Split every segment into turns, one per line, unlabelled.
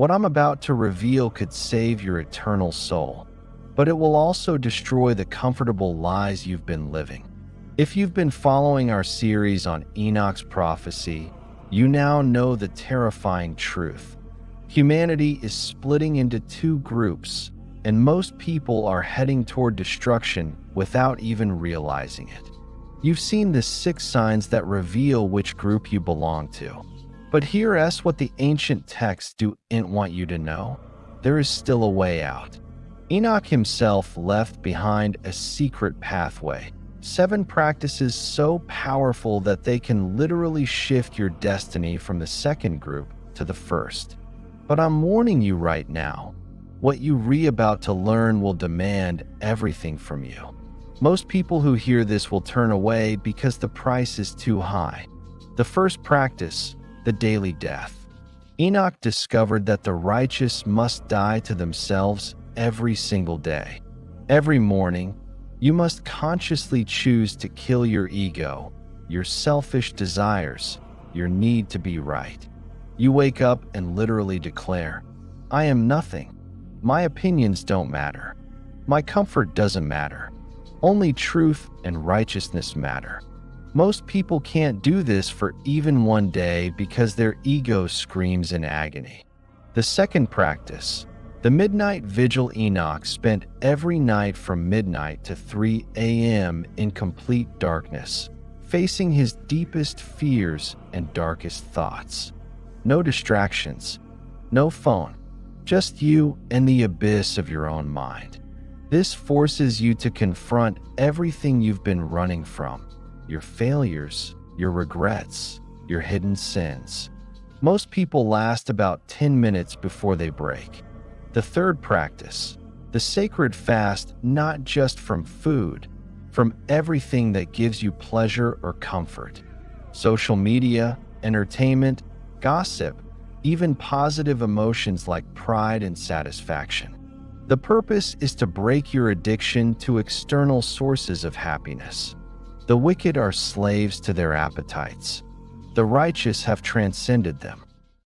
What I'm about to reveal could save your eternal soul, but it will also destroy the comfortable lies you've been living. If you've been following our series on Enoch's prophecy, you now know the terrifying truth. Humanity is splitting into two groups, and most people are heading toward destruction without even realizing it. You've seen the 6 signs that reveal which group you belong to. But here's what the ancient texts didn't want you to know. There is still a way out. Enoch himself left behind a secret pathway. 7 practices so powerful that they can literally shift your destiny from the second group to the first. But I'm warning you right now, what you're about to learn will demand everything from you. Most people who hear this will turn away because the price is too high. The first practice, the daily death. Enoch discovered that the righteous must die to themselves every single day. Every morning, you must consciously choose to kill your ego, your selfish desires, your need to be right. You wake up and literally declare, I am nothing. My opinions don't matter. My comfort doesn't matter. Only truth and righteousness matter. Most people can't do this for even one day because their ego screams in agony. The second practice, the midnight vigil. Enoch spent every night from midnight to 3 a.m. in complete darkness, facing his deepest fears and darkest thoughts. No distractions, no phone, just you and the abyss of your own mind. This forces you to confront everything you've been running from, your failures, your regrets, your hidden sins. Most people last about 10 minutes before they break. The third practice, the sacred fast, not just from food, from everything that gives you pleasure or comfort. Social media, entertainment, gossip, even positive emotions like pride and satisfaction. The purpose is to break your addiction to external sources of happiness. The wicked are slaves to their appetites. The righteous have transcended them.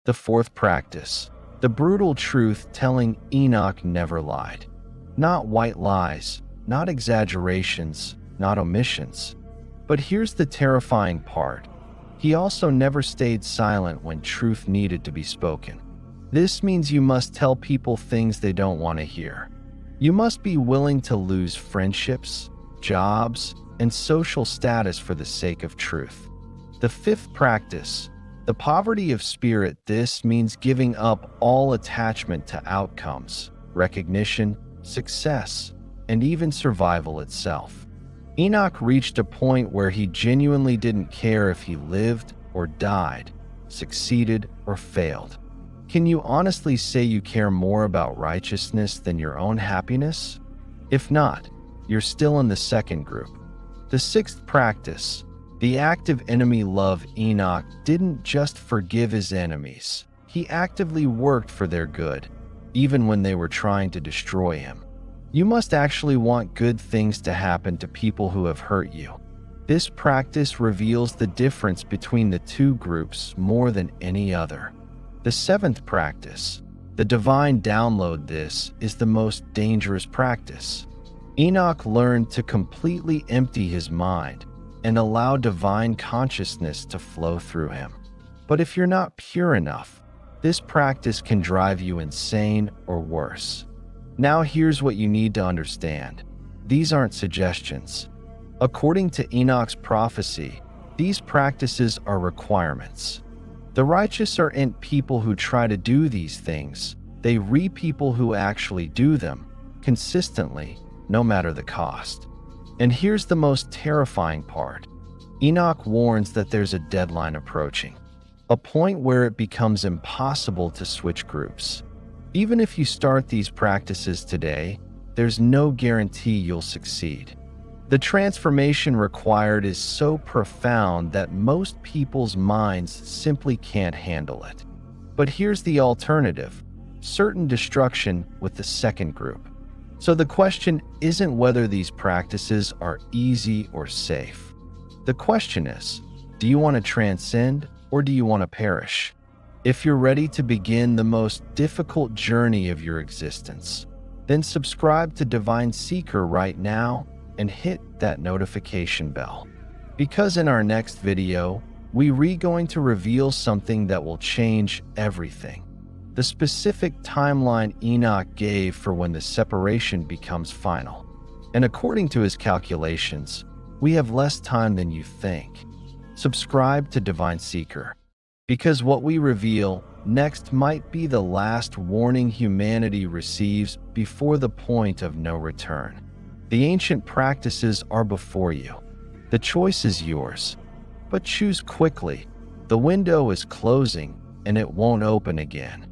The fourth practice, the brutal truth telling. Enoch never lied. Not white lies, not exaggerations, not omissions. But here's the terrifying part. He also never stayed silent when truth needed to be spoken. This means you must tell people things they don't want to hear. You must be willing to lose friendships, jobs, and social status for the sake of truth. The fifth practice, the poverty of spirit. This means giving up all attachment to outcomes, recognition, success, and even survival itself. Enoch reached a point where he genuinely didn't care if he lived or died, succeeded or failed. Can you honestly say you care more about righteousness than your own happiness? If not, you're still in the second group. The sixth practice, the active enemy love. Enoch didn't just forgive his enemies. He actively worked for their good, even when they were trying to destroy him. You must actually want good things to happen to people who have hurt you. This practice reveals the difference between the two groups more than any other. The seventh practice, the divine download. This is the most dangerous practice. Enoch learned to completely empty his mind and allow divine consciousness to flow through him. But if you're not pure enough, this practice can drive you insane or worse. Now here's what you need to understand. These aren't suggestions. According to Enoch's prophecy, these practices are requirements. The righteous aren't people who try to do these things. They reap people who actually do them, consistently, no matter the cost. And here's the most terrifying part. Enoch warns that there's a deadline approaching, a point where it becomes impossible to switch groups. Even if you start these practices today, there's no guarantee you'll succeed. The transformation required is so profound that most people's minds simply can't handle it. But here's the alternative, certain destruction with the second group. So the question isn't whether these practices are easy or safe. The question is, do you want to transcend or do you want to perish? If you're ready to begin the most difficult journey of your existence, then subscribe to Divine Seeker right now and hit that notification bell. Because in our next video, we're going to reveal something that will change everything. The specific timeline Enoch gave for when the separation becomes final. And according to his calculations, we have less time than you think. Subscribe to Divine Seeker, because what we reveal next might be the last warning humanity receives before the point of no return. The ancient practices are before you. The choice is yours, but choose quickly. The window is closing and it won't open again.